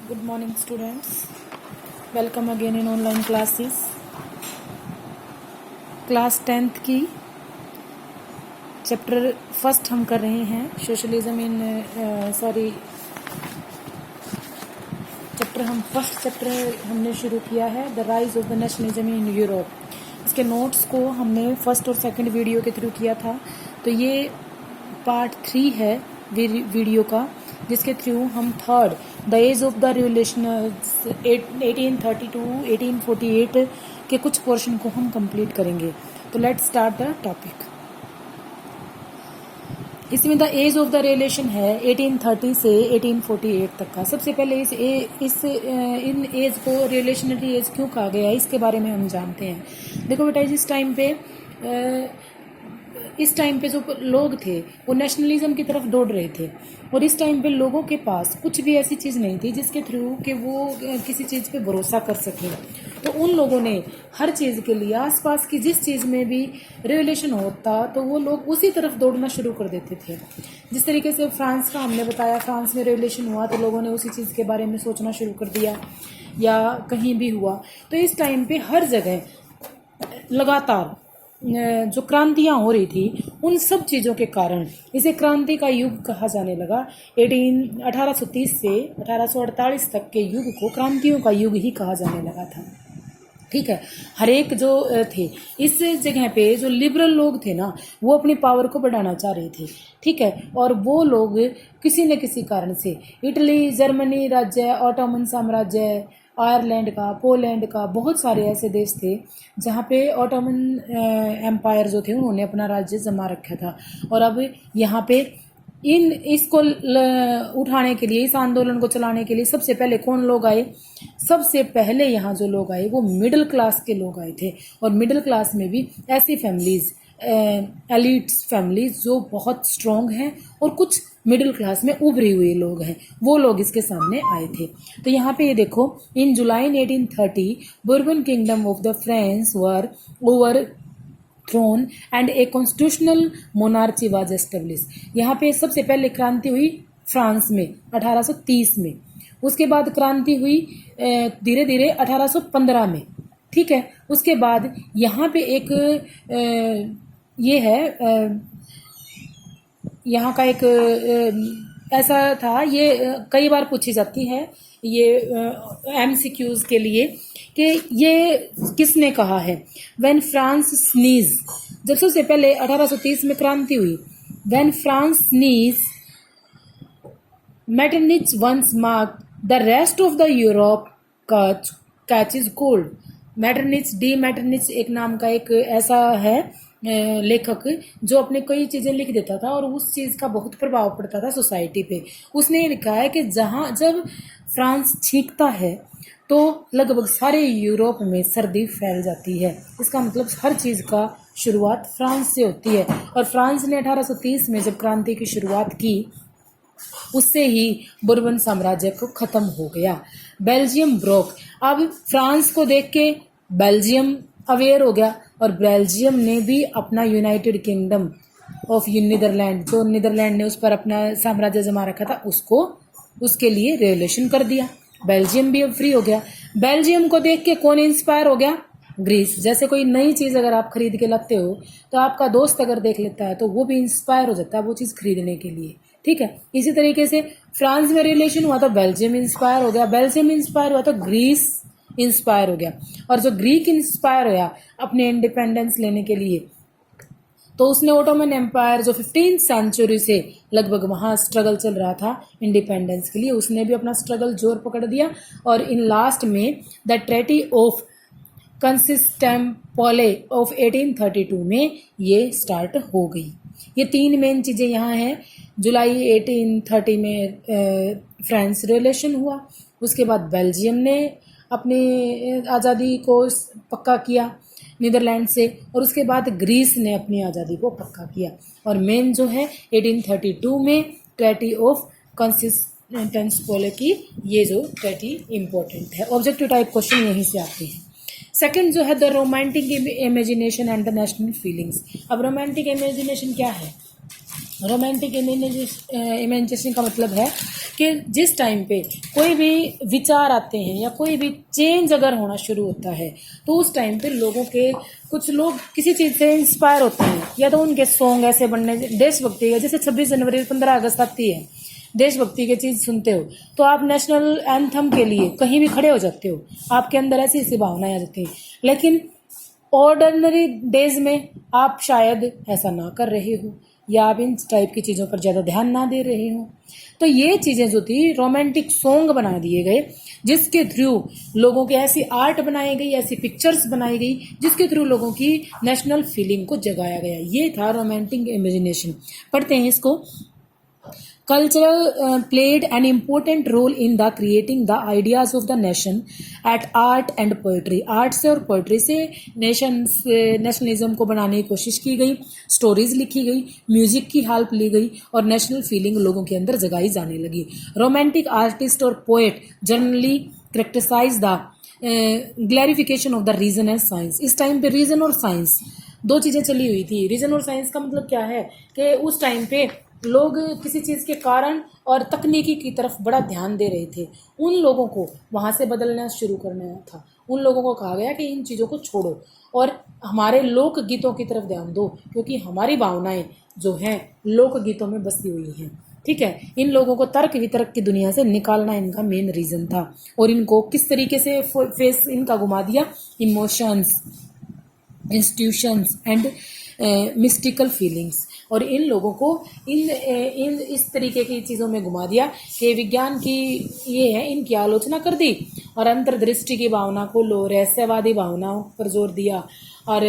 Good morning students. Welcome again in online classes. Class 10th की chapter first हम कर रहे हैं सोशलिज्म इन चैप्टर हमने शुरू किया है the rise of the nationalism in Europe. इसके नोट्स को हमने फर्स्ट और सेकंड वीडियो के थ्रू किया था, तो ये पार्ट 3 है वीडियो का, जिसके थ्रू हम third the age of the revolution 1832 1848 के कुछ पोर्शन को हम कंप्लीट करेंगे। तो लेट्स स्टार्ट द टॉपिक। इसमें the age of the revolution है 1830 से 1848 तक का। सबसे पहले इन एज को रिवोल्यूशनरी एज क्यों कहा गया है, इसके बारे में हम जानते हैं। देखो बेटा, इस टाइम पे जो लोग थे वो नेशनलिज्म की तरफ दौड़ रहे थे, और इस टाइम पे लोगों के पास कुछ भी ऐसी चीज़ नहीं थी जिसके थ्रू कि वो किसी चीज़ पे भरोसा कर सकें। तो उन लोगों ने हर चीज़ के लिए आसपास की जिस चीज़ में भी रिवोल्यूशन होता तो वो लोग उसी तरफ दौड़ना शुरू कर देते थे। जिस तरीके से फ्रांस का हमने बताया, फ्रांस में रिवोल्यूशन हुआ तो लोगों ने उसी चीज़ के बारे में सोचना शुरू कर दिया, या कहीं भी हुआ। तो इस टाइम पे हर जगह लगातार जो क्रांतियां हो रही थी, उन सब चीज़ों के कारण इसे क्रांति का युग कहा जाने लगा। 1830 से 1848 तक के युग को क्रांतियों का युग ही कहा जाने लगा था। ठीक है, हर एक जो थे इस जगह पे जो लिबरल लोग थे ना, वो अपनी पावर को बढ़ाना चाह रहे थे। ठीक है, और वो लोग किसी न किसी कारण से इटली, जर्मनी राज्य, ऑटोमन साम्राज्य, आयरलैंड का, पोलैंड का, बहुत सारे ऐसे देश थे जहाँ पे ऑटोमन एम्पायर जो थे उन्होंने अपना राज्य जमा रखा था। और अब यहाँ पे इसको उठाने के लिए, इस आंदोलन को चलाने के लिए सबसे पहले कौन लोग आए? सबसे पहले यहाँ जो लोग आए वो मिडिल क्लास के लोग आए थे। और मिडिल क्लास में भी ऐसी फैमिलीज, एलिट्स फैमिलीज जो बहुत स्ट्रॉन्ग हैं और कुछ मिडिल क्लास में उभरे हुए लोग हैं, वो लोग इसके सामने आए थे। तो यहाँ पे ये देखो, in July 1830 Bourbon kingdom of the France were over thrown and a constitutional monarchy was establish. यहाँ पे सबसे पहले क्रांति हुई फ्रांस में 1830 में, उसके बाद क्रांति हुई धीरे धीरे 1815 में। ठीक है, उसके बाद यहाँ पे एक ये है, यहाँ का एक ऐसा था, ये कई बार पूछी जाती है ये MCQs के लिए, कि ये किसने कहा है। व्हेन फ्रांस स्नीज, जब सबसे पहले 1830 में क्रांति हुई, when France sneezes Metternich once mark the rest of the Europe catches cold. Metternich एक नाम का एक ऐसा है लेखक जो अपने कई चीज़ें लिख देता था और उस चीज़ का बहुत प्रभाव पड़ता था सोसाइटी पे। उसने लिखा है कि जब फ्रांस छींकता है तो लगभग सारे यूरोप में सर्दी फैल जाती है। इसका मतलब हर चीज़ का शुरुआत फ्रांस से होती है। और फ्रांस ने 1830 में जब क्रांति की शुरुआत की, उससे ही बुर्बन साम्राज्य को खत्म हो गया। Belgium broke. अब फ्रांस को देख के बेल्जियम अवेयर हो गया, और बेल्जियम ने भी अपना यूनाइटेड किंगडम ऑफ नीदरलैंड, जो नीदरलैंड ने उस पर अपना साम्राज्य जमा रखा था, उसके लिए रेवोल्यूशन कर दिया। बेल्जियम भी अब फ्री हो गया। बेल्जियम को देख के कौन इंस्पायर हो गया? ग्रीस। जैसे कोई नई चीज़ अगर आप खरीद के लाते हो तो आपका दोस्त अगर देख लेता है तो वो भी इंस्पायर हो जाता है वो चीज़ खरीदने के लिए। ठीक है, इसी तरीके से फ्रांस में रिलेशन हुआ तो बेल्जियम इंस्पायर हो गया, बेल्जियम इंस्पायर हुआ तो ग्रीस इंस्पायर हो गया। और जो ग्रीक इंस्पायर होया अपने इंडिपेंडेंस लेने के लिए, तो उसने ऑटोमन एम्पायर जो 15th सेंचुरी से लगभग वहाँ स्ट्रगल चल रहा था इंडिपेंडेंस के लिए, उसने भी अपना स्ट्रगल जोर पकड़ दिया। और इन लास्ट में द ट्रेटी ऑफ कंसिस्टेंपोले ऑफ 1832 में ये स्टार्ट हो गई। ये 3 मेन चीज़ें यहाँ हैं। जुलाई 1830 में फ्रांस रिवोल्यूशन हुआ, उसके बाद बेल्जियम ने अपनी आज़ादी को पक्का किया नीदरलैंड से, और उसके बाद ग्रीस ने अपनी आज़ादी को पक्का किया। और मेन जो है 1832 में ट्रेटी ऑफ कंसिस्टेंपोले की, ये जो ट्रेटी इम्पोर्टेंट है। ऑब्जेक्टिव टाइप क्वेश्चन यहीं से आते हैं। सेकंड जो है the romantic imagination and the national feelings. अब रोमांटिक इमेजिनेशन क्या है? रोमांटिक इमेजिनेशन का मतलब है कि जिस टाइम पे कोई भी विचार आते हैं या कोई भी चेंज अगर होना शुरू होता है तो उस टाइम पे लोगों के कुछ लोग किसी चीज़ से इंस्पायर होते हैं, या तो उनके सॉन्ग ऐसे बनने, देशभक्ति का जैसे 26 जनवरी 15 अगस्त आती है, देशभक्ति की चीज़ सुनते हो तो आप नेशनल एंथम के लिए कहीं भी खड़े हो जाते हो, आपके अंदर ऐसी ऐसी भावनाएं आ जाती हैं। लेकिन ऑर्डिनरी डेज में आप शायद ऐसा ना कर रहे हो, या आप इन टाइप की चीज़ों पर ज़्यादा ध्यान ना दे रहे हो। तो ये चीज़ें जो थी रोमांटिक सॉन्ग बना दिए गए, जिसके थ्रू लोगों की ऐसी आर्ट बनाई गई, ऐसी पिक्चर्स बनाई गई जिसके थ्रू लोगों की नेशनल फीलिंग को जगाया गया। ये था रोमांटिक इमेजिनेशन। पढ़ते हैं इसको। Culture played an important role in the creating the ideas of the nation at art and poetry. Art से और पोइट्री से नेशनलिज्म को बनाने की कोशिश की गई, स्टोरीज लिखी गई, म्यूजिक की हेल्प ली गई और नेशनल फीलिंग लोगों के अंदर जगाई जाने लगी। रोमांटिक आर्टिस्ट और poet generally characterize the glorification of the reason and science. इस टाइम पे रीजन और साइंस दो चीज़ें चली हुई थी। रीजन और साइंस का मतलब क्या है कि उस टाइम पे लोग किसी चीज़ के कारण और तकनीकी की तरफ बड़ा ध्यान दे रहे थे। उन लोगों को वहाँ से बदलना शुरू करना था। उन लोगों को कहा गया कि इन चीज़ों को छोड़ो और हमारे लोक गीतों की तरफ ध्यान दो, क्योंकि हमारी भावनाएं जो हैं लोक गीतों में बसी हुई हैं। ठीक है, इन लोगों को तर्क वितर्क की दुनिया से निकालना इनका मेन रीज़न था। और इनको किस तरीके से फेस इनका घुमा दिया, emotions, institutions and mystical feelings. और इन लोगों को इन इस तरीके की चीज़ों में घुमा दिया कि विज्ञान की ये है, इनकी आलोचना कर दी और अंतर्दृष्टि की भावना को रहस्यवादी भावनाओं पर जोर दिया और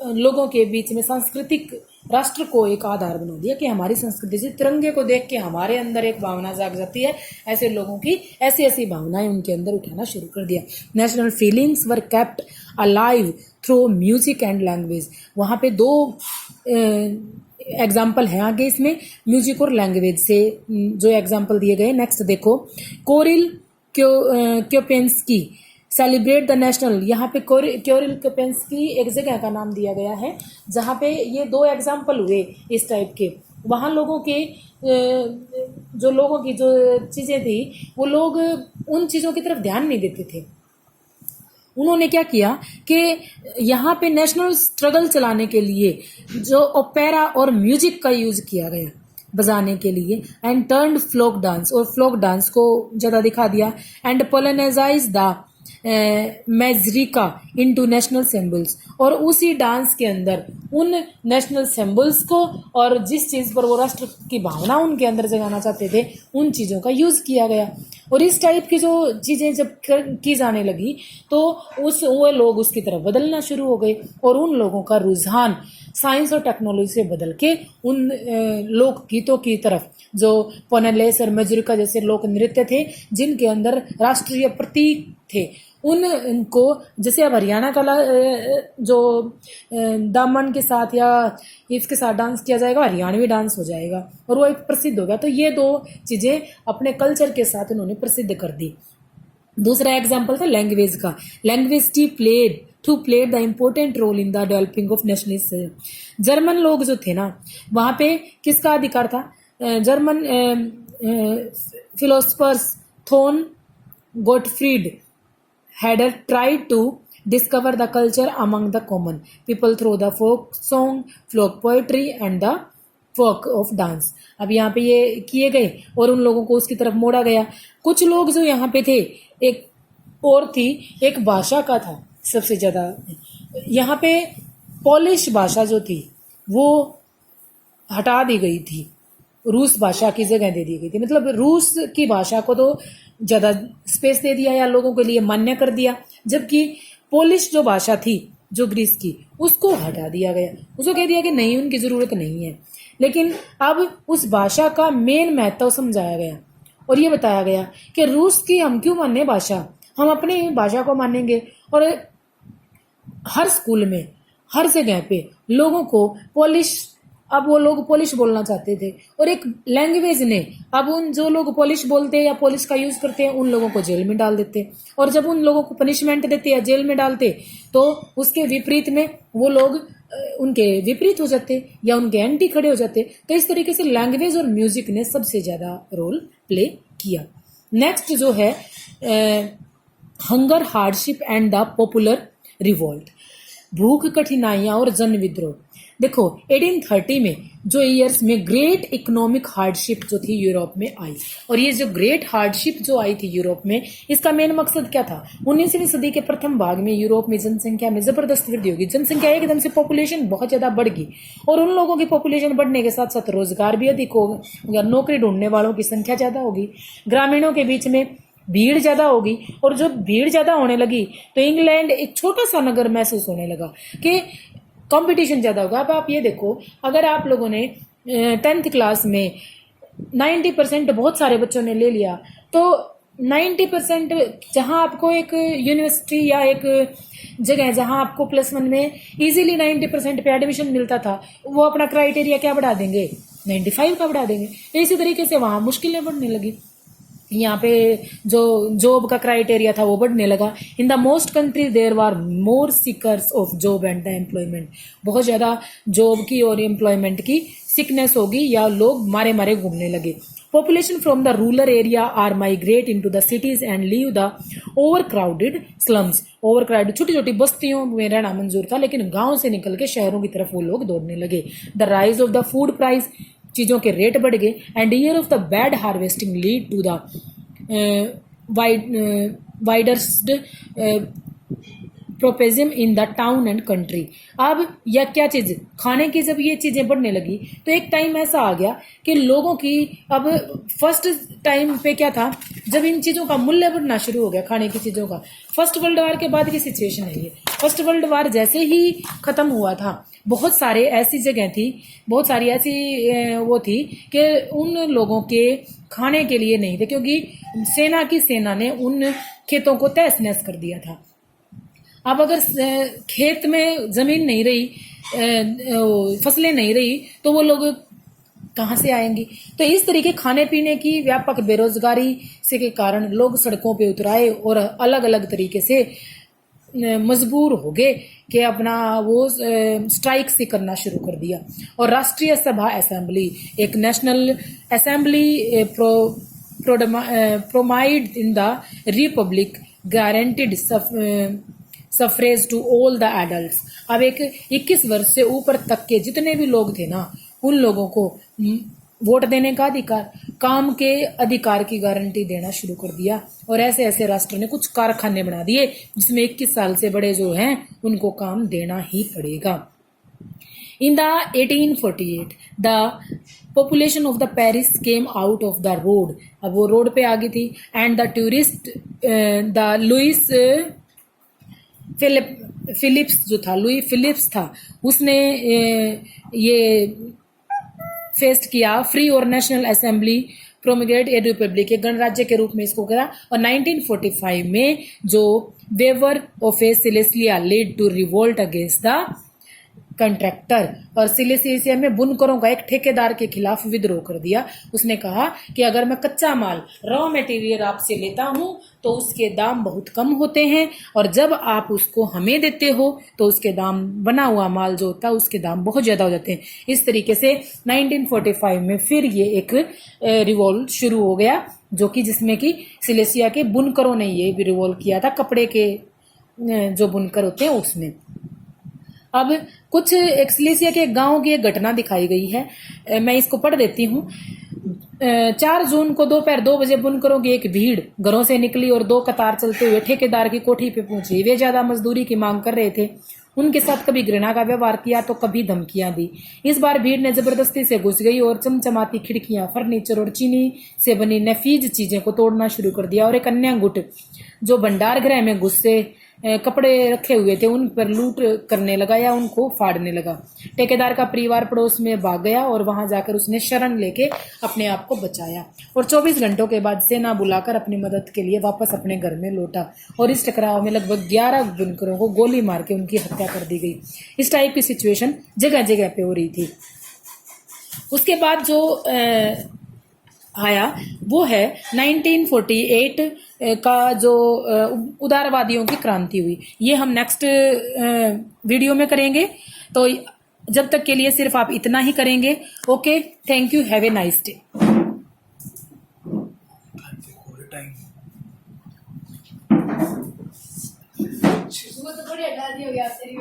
लोगों के बीच में सांस्कृतिक राष्ट्र को एक आधार बना दिया कि हमारी संस्कृति से तिरंगे को देख के हमारे अंदर एक भावना जाग जाती है। ऐसे लोगों की ऐसी ऐसी भावनाएं उनके अंदर उठाना शुरू कर दिया। National feelings were kept alive through music and language. वहाँ पे दो एग्जाम्पल हैं आगे इसमें, म्यूजिक और लैंग्वेज से जो एग्जाम्पल दिए गए। नेक्स्ट देखो, कोरिल क्योपेंस्की सेलिब्रेट द नेशनल। यहाँ पे कोरिल क्योपेंस्की एक जगह का नाम दिया गया है जहाँ पे ये दो एग्जाम्पल हुए इस टाइप के। वहाँ लोगों के जो लोगों की जो चीज़ें थी वो लोग उन चीज़ों की तरफ ध्यान नहीं देते थे। उन्होंने क्या किया कि यहाँ पे नेशनल स्ट्रगल चलाने के लिए जो ओपेरा और म्यूजिक का यूज़ किया गया बजाने के लिए, एंड टर्न्ड फ्लोक डांस, और फ्लोक डांस को ज़्यादा दिखा दिया, and popularize the mazurka into national symbols. और उसी डांस के अंदर उन नेशनल सिंबल्स को और जिस चीज़ पर वो राष्ट्र की भावना उनके अंदर जगाना चाहते थे उन चीज़ों का यूज़ किया गया। और इस टाइप की जो चीज़ें जब की जाने लगी तो वो लोग उसकी तरफ बदलना शुरू हो गए और उन लोगों का रुझान साइंस और टेक्नोलॉजी से बदल के उन लोक गीतों की तरफ, जो पोनालेस और मजूरिका जैसे लोक नृत्य थे जिनके अंदर राष्ट्रीय प्रतीक थे, उनको जैसे अब हरियाणा का जो दामन के साथ या इसके साथ डांस किया जाएगा, हरियाणवी डांस हो जाएगा और वो एक प्रसिद्ध हो गया। तो ये दो चीज़ें अपने कल्चर के साथ उन्होंने प्रसिद्ध कर दी। दूसरा एग्जाम्पल था लैंग्वेज का। Language played the important role in the developing of nationalism. German लोग जो थे ना, वहाँ पे किसका अधिकार था? जर्मन फिलोसफर्स थोन गोटफ्रीड had tried to discover the culture among the common people through the folk song, folk poetry and the folk of dance। अब यहाँ पे ये किए गए और उन लोगों को उसकी तरफ मोड़ा गया। कुछ लोग जो यहाँ पे थे, एक और थी, एक भाषा का था सबसे ज़्यादा। यहाँ पे पोलिश भाषा जो थी वो हटा दी गई थी, रूस भाषा की जगह दे दी गई थी। मतलब रूस की भाषा को तो ज़्यादा स्पेस दे दिया या लोगों के लिए मान्य कर दिया, जबकि पोलिश जो भाषा थी जो ग्रीस की उसको हटा दिया गया। उसको कह दिया कि नहीं, उनकी ज़रूरत नहीं है। लेकिन अब उस भाषा का मेन महत्व समझाया गया और ये बताया गया कि रूस की हम क्यों माने भाषा, हम अपनी भाषा को मानेंगे। और हर स्कूल में, हर जगह पे लोगों को पोलिश, अब वो लोग पोलिश बोलना चाहते थे और एक लैंग्वेज ने अब उन जो लोग पोलिश बोलते हैं या पोलिश का यूज़ करते हैं उन लोगों को जेल में डाल देते, और जब उन लोगों को पनिशमेंट देते या जेल में डालते तो उसके विपरीत में वो लोग उनके विपरीत हो जाते या उनके एंटी खड़े हो जाते। तो इस तरीके से लैंग्वेज और म्यूजिक ने सबसे ज्यादा रोल प्ले किया। नेक्स्ट जो है hunger, hardship and the popular revolt, भूख, कठिनाइयां और जन विद्रोह। देखो 1830 में जो ईयर्स में ग्रेट इकोनॉमिक हार्डशिप जो थी यूरोप में आई, और ये जो ग्रेट हार्डशिप जो आई थी यूरोप में, इसका मेन मकसद क्या था? 19वीं सदी के प्रथम भाग में यूरोप में जनसंख्या में जबरदस्त वृद्धि होगी, जनसंख्या एकदम से पॉपुलेशन बहुत ज्यादा बढ़ गई, और उन लोगों की पॉपुलेशन बढ़ने के साथ साथ रोजगार भी अधिक होगा, नौकरी ढूंढने वालों की संख्या ज्यादा होगी, ग्रामीणों के बीच में भीड़ ज्यादा होगी, और जब भीड़ ज्यादा होने लगी तो इंग्लैंड एक छोटा सा नगर महसूस होने लगा कि कंपटीशन ज्यादा होगा। अब आप ये देखो, अगर आप लोगों ने 10th क्लास में 90% बहुत सारे बच्चों ने ले लिया, तो 90% जहां आपको एक यूनिवर्सिटी या एक जगह है जहां आपको +1 में इजीली 90% पे एडमिशन मिलता था, वो अपना क्राइटेरिया क्या बढ़ा देंगे? 95 का बढ़ा देंगे। इसी तरीके से वहां मुश्किलें बढ़ने लगी, यहाँ पे जो जॉब का क्राइटेरिया था वो बढ़ने लगा। In the most country there were more seekers of job and the employment, बहुत ज्यादा जॉब की और एम्प्लॉयमेंट की सिकनेस होगी या लोग मारे मारे घूमने लगे। Population from the rural area are migrate into the cities and leave the over crowded slums, over crowded छोटी छोटी बस्तियों में रहना मंजूर था, लेकिन गांव से निकल के शहरों की तरफ वो लोग दौड़ने लगे। The rise of the food price, चीजों के रेट बढ़ गए, and year of the bad harvesting lead to the वाइडर्स्ड pauperism in the town and country. अब यह क्या चीज, खाने की जब ये चीजें बढ़ने लगी तो एक टाइम ऐसा आ गया कि लोगों की, अब फर्स्ट टाइम पे क्या था, जब इन चीजों का मूल्य बढ़ना शुरू हो गया खाने की चीजों का। फर्स्ट वर्ल्ड वार के बाद की सिचुएशन है ये। फर्स्ट वर्ल्ड वार जैसे ही खत्म हुआ था, बहुत सारे ऐसी जगह थी, बहुत सारी ऐसी वो थी कि उन लोगों के खाने के लिए नहीं थे, क्योंकि सेना ने उन खेतों को तहस नहस कर दिया था। अब अगर खेत में जमीन नहीं रही, फसलें नहीं रही, तो वो लोग कहाँ से आएंगी? तो इस तरीके खाने पीने की व्यापक बेरोजगारी से के कारण लोग सड़कों पे उतर आए और अलग अलग तरीके से मजबूर हो गए कि अपना वो स्ट्राइक से करना शुरू कर दिया। और राष्ट्रीय सभा असेंबली, एक national assembly promised in the republic guaranteed suffrage to all the adults. अब एक 21 वर्ष से ऊपर तक के जितने भी लोग थे ना, उन लोगों को वोट देने का अधिकार, काम के अधिकार की गारंटी देना शुरू कर दिया। और ऐसे ऐसे राष्ट्र ने कुछ कारखाने बना दिए जिसमें 21 साल से बड़े जो हैं उनको काम देना ही पड़ेगा। In the 1848 the population of the Paris came out of the road, अब वो रोड पे आ गई थी, and the tourist the Louis Philippe जो था, लुई फिलिप्स था, उसने ये फेस्ट किया फ्री और नेशनल असेंबली प्रोमिगेट ए रिपब्लिक, एक गणराज्य के रूप में इसको करा। और 1945 में जो weaver of a Silesia lead to revolt against the contractor, और सिलेसिया में बुनकरों का एक ठेकेदार के खिलाफ विद्रोह कर दिया। उसने कहा कि अगर मैं कच्चा माल, रॉ मटेरियल आपसे लेता हूं तो उसके दाम बहुत कम होते हैं, और जब आप उसको हमें देते हो तो उसके दाम, बना हुआ माल जो होता है उसके दाम बहुत ज्यादा हो जाते हैं। इस तरीके से 1945 में फिर ये एक रिवोल्ट शुरू हो गया, जो कि जिसमें कि सिलेसिया के बुनकरों ने ये भी रिवोल्ट किया था, कपड़े के जो बुनकर होते हैं उसमें। अब कुछ सिलेसिया के गांव की एक घटना दिखाई गई है, मैं इसको पढ़ देती हूँ। 4 जून को दोपहर 2 बजे बुनकरों की एक भीड़ घरों से निकली और 2 कतार चलते हुए ठेकेदार की कोठी पे पहुंची। वे ज्यादा मजदूरी की मांग कर रहे थे। उनके साथ कभी घृणा का व्यवहार किया तो कभी धमकियां दी। इस बार भीड़ ने जबरदस्ती से घुस गई और चमचमाती खिड़कियां, फर्नीचर और चीनी से बनी नफीज चीजें को तोड़ना शुरू कर दिया। और एक अन्य गुट जो भंडार गृह में गुस्से कपड़े रखे हुए थे उन पर लूट करने लगा या उनको फाड़ने लगा। ठेकेदार का परिवार पड़ोस में भाग गया और वहां जाकर उसने शरण लेके अपने आप को बचाया, और 24 घंटों के बाद सेना बुलाकर अपनी मदद के लिए वापस अपने घर में लौटा। और इस टकराव में लगभग 11 बुनकरों को गोली मार के उनकी हत्या कर दी गई। इस टाइप की सिचुएशन जगह जगह पे हो रही थी। उसके बाद जो आया वो है 1948 का जो उदारवादियों की क्रांति हुई। ये हम नेक्स्ट वीडियो में करेंगे। तो जब तक के लिए सिर्फ आप इतना ही करेंगे। Okay, thank you, have a nice day. वो तो बढ़िया डाल दिया यार तेरी।